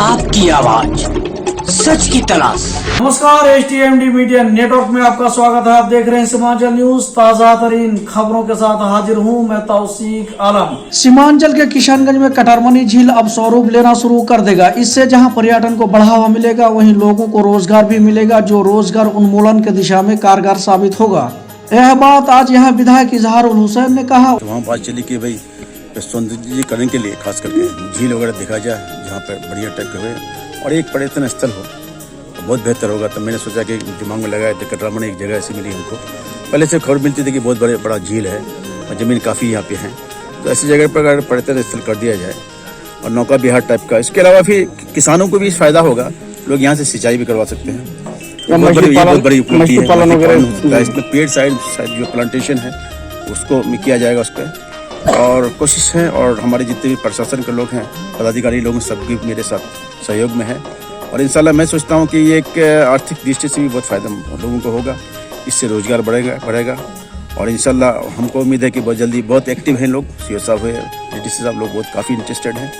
आपकी आवाज, सच की तलाश। नमस्कार, HTMD मीडिया नेटवर्क में आपका स्वागत है। आप देख रहे हैं सीमांचल न्यूज। ताजा तरीन खबरों के साथ हाजिर हूं मैं तौसीक आलम। सीमांचल के किशनगंज में कटारमनी झील अब स्वरूप लेना शुरू कर देगा। इससे जहां पर्यटन को बढ़ावा मिलेगा, वहीं लोगों को रोजगार भी मिलेगा, जो रोजगार उन्मूलन की दिशा में कारगर साबित होगा। यह बात आज यहाँ विधायक इजहारुल हुसैन ने कहा। वहाँ बात चली कि भाई सौंदर्यीकरण के लिए खास करके झील वगैरह दिखा जाए, जहाँ पर बढ़िया टाइप के हुए और एक पर्यटन स्थल हो तो बहुत बेहतर होगा। तो मैंने सोचा कि दिमाग में लगाया तो कटारमनी एक जगह ऐसी मिली हमको। पहले से खबर मिलती थी कि बहुत बड़ा झील है और ज़मीन काफ़ी यहाँ पे है, तो ऐसी जगह पर अगर पर्यटन स्थल कर दिया जाए और नौका विहार टाइप का। इसके अलावा फिर किसानों को भी फायदा होगा, लोग यहाँ से सिंचाई भी करवा सकते हैं। बहुत बड़ी उपलब्धि है। इसमें पेड़ साइड जो प्लांटेशन है उसको किया जाएगा उस पर, और कोशिश है। और हमारे जितने भी प्रशासन के लोग हैं, पदाधिकारी लोग, सबकी मेरे साथ सहयोग में है। और इंशाल्लाह मैं सोचता हूँ कि ये एक आर्थिक दृष्टि से भी बहुत फायदा लोगों को होगा। इससे रोजगार बढ़ेगा और इंशाल्लाह हमको उम्मीद है कि बहुत जल्दी, बहुत एक्टिव हैं लोग, सीओ साहब है, डीसी साहब, लोग बहुत काफ़ी इंटरेस्टेड हैं।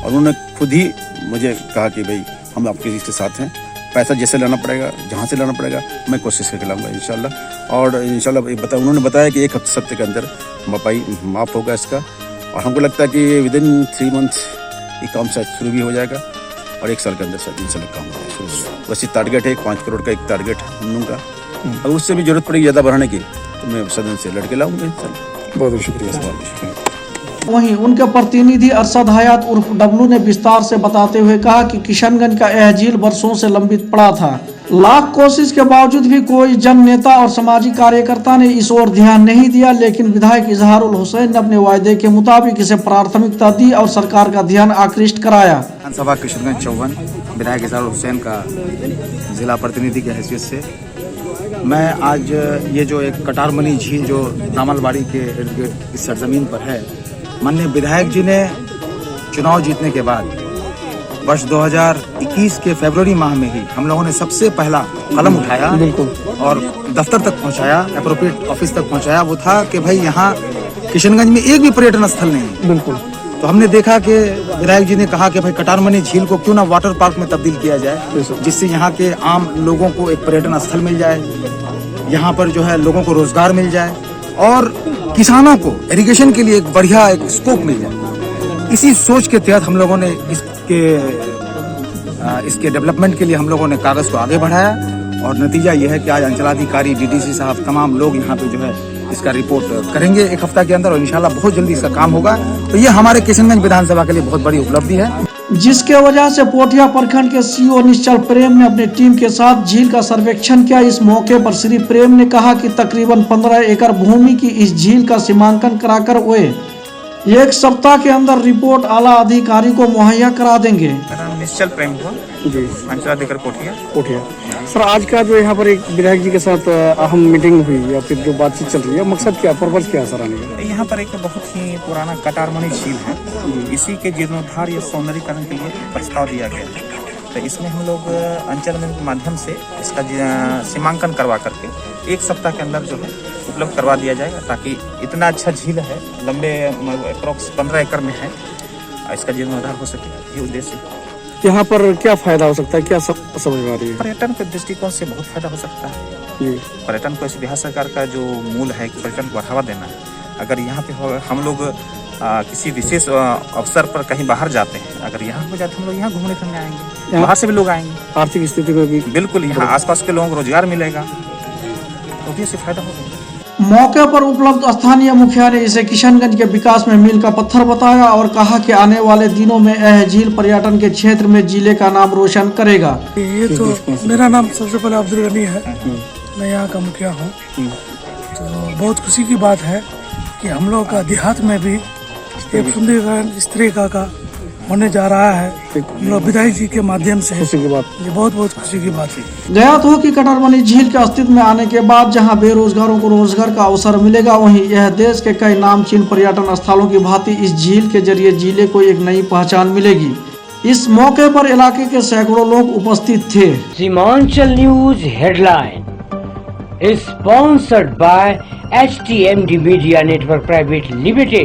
और उन्होंने खुद ही मुझे कहा कि भाई हम आपके इसके साथ हैं, पैसा जैसे लाना पड़ेगा, जहाँ से लाना पड़ेगा, मैं कोशिश करके लाऊंगा इंशाल्लाह। और इंशाल्लाह उन्होंने बताया कि एक हफ्ते के अंदर भरपाई माफ होगा इसका। और हमको लगता है कि विदिन 3 मंथ ये काम शायद शुरू भी हो जाएगा और 1 साल के अंदर शायद इंशाल्लाह काम हो जाएगा। वैसे टारगेट है 5 करोड़ का एक टारगेट है हम लोगों का। अगर उससे भी जरूरत पड़ेगी ज़्यादा बढ़ाने की तो मैं सदन से लड़के लाऊंगा इंशाल्लाह। बहुत शुक्रिया। वहीं उनके प्रतिनिधि अरशद हयात उर्फ डब्लू ने विस्तार से बताते हुए कहा कि किशनगंज का यह झील वर्षों से लंबित पड़ा था। लाख कोशिश के बावजूद भी कोई जन नेता और सामाजिक कार्यकर्ता ने इस ओर ध्यान नहीं दिया, लेकिन विधायक इजहारुल हुसैन ने अपने वायदे के मुताबिक इसे प्राथमिकता दी और सरकार का ध्यान आकृष्ट कराया। विधानसभा किशनगंज 54 विधायक इजहारुल हुसैन का जिला प्रतिनिधि की हैसियत से मैं आज ये जो एक कटारमनी झील जो दामलबाड़ी के इर्द गिर्द इस सरजमीन पर है, माननीय विधायक जी ने चुनाव जीतने के बाद वर्ष 2021 के फरवरी माह में ही हम लोगों ने सबसे पहला कदम उठाया और दफ्तर तक पहुंचाया, एप्रोप्रिएट ऑफिस तक पहुंचाया। वो था कि भाई यहाँ किशनगंज में एक भी पर्यटन स्थल नहीं है। बिल्कुल। तो हमने देखा कि विधायक जी ने कहा कि भाई कटारमनी झील को क्यों ना वाटर पार्क में तब्दील किया जाए, जिससे यहाँ के आम लोगों को एक पर्यटन स्थल मिल जाए, यहाँ पर जो है लोगों को रोजगार मिल जाए और किसानों को इरिगेशन के लिए एक बढ़िया एक स्कोप मिल जाए। इसी सोच के तहत हम लोगों ने इसके डेवलपमेंट के लिए हम लोगों ने कागज को आगे बढ़ाया और नतीजा यह है कि आज अंचलाधिकारी, डीडीसी साहब, तमाम लोग यहाँ पे जो है इसका रिपोर्ट करेंगे 1 हफ्ता के अंदर और इंशाल्लाह बहुत जल्दी इसका काम होगा। तो ये हमारे किशनगंज विधानसभा के लिए बहुत बड़ी उपलब्धि है, जिसके वजह से पोठिया प्रखंड के सीओ निश्चल प्रेम ने अपनी टीम के साथ झील का सर्वेक्षण किया। इस मौके पर श्री प्रेम ने कहा कि तकरीबन 15 एकड़ भूमि की इस झील का सीमांकन कराकर वे 1 सप्ताह के अंदर रिपोर्ट आला अधिकारी को मुहैया करा देंगे। निश्चल प्रेम को जी, अंचलाधिकारी कोठिया। सर, आज का जो यहाँ पर एक विधायक जी के साथ अहम मीटिंग हुई या फिर जो बातचीत चल रही है, मकसद क्या, पर्पज क्या सर आने का? यहाँ पर एक बहुत ही पुराना कटारमनी झील है, इसी के जीर्णोद्धार या सौंदर्यीकरण के लिए प्रस्ताव दिया गया है। तो इसमें हम लोग अंचल के माध्यम से इसका सीमांकन करवा करके 1 सप्ताह के अंदर जो है उपलब्ध करवा दिया जाएगा, ताकि इतना अच्छा झील है, लंबे अप्रोक्स 15 एकड़ में है, इसका जीर्णोद्धार हो सके, ये उद्देश्य। यहाँ पर क्या फायदा हो सकता है, क्या समझ में आ रही है? पर्यटन के दृष्टिकोण से बहुत फायदा हो सकता है। पर्यटन को इस बिहार सरकार का जो मूल है कि पर्यटन को बढ़ावा देना है। अगर यहाँ पे हम लोग किसी विशेष अवसर पर कहीं बाहर जाते हैं, अगर यहाँ हो जाते हम लोग यहाँ घूमने फिरने आएंगे, बाहर से भी लोग आएंगे, आर्थिक स्थिति में भी बिल्कुल यहाँ आसपास के लोगों को रोजगार मिलेगा, तो भी इससे फायदा होगा। मौके पर उपलब्ध स्थानीय मुखिया ने इसे किशनगंज के विकास में मील का पत्थर बताया और कहा कि आने वाले दिनों में यह झील पर्यटन के क्षेत्र में जिले का नाम रोशन करेगा। ये तो मेरा नाम सबसे पहले अब्दुल गनी है, मैं यहाँ का मुखिया हूँ। तो बहुत खुशी की बात है कि हम लोग का देहात में भी एक सुंदरीकरण इस तरीका का होने जा रहा है, विधायक जी के माध्यम से। खुशी की बात, ये बहुत खुशी की बात है। ज्ञात हो कि कटारमनी झील के अस्तित्व में आने के बाद जहां बेरोजगारों को रोजगार का अवसर मिलेगा, वहीं यह देश के कई नामचीन पर्यटन स्थलों की भांति इस झील के जरिए जिले को एक नई पहचान मिलेगी। इस मौके पर इलाके के सैकड़ों लोग उपस्थित थे। Seemanchal news headline sponsored by HTMD media network private limited.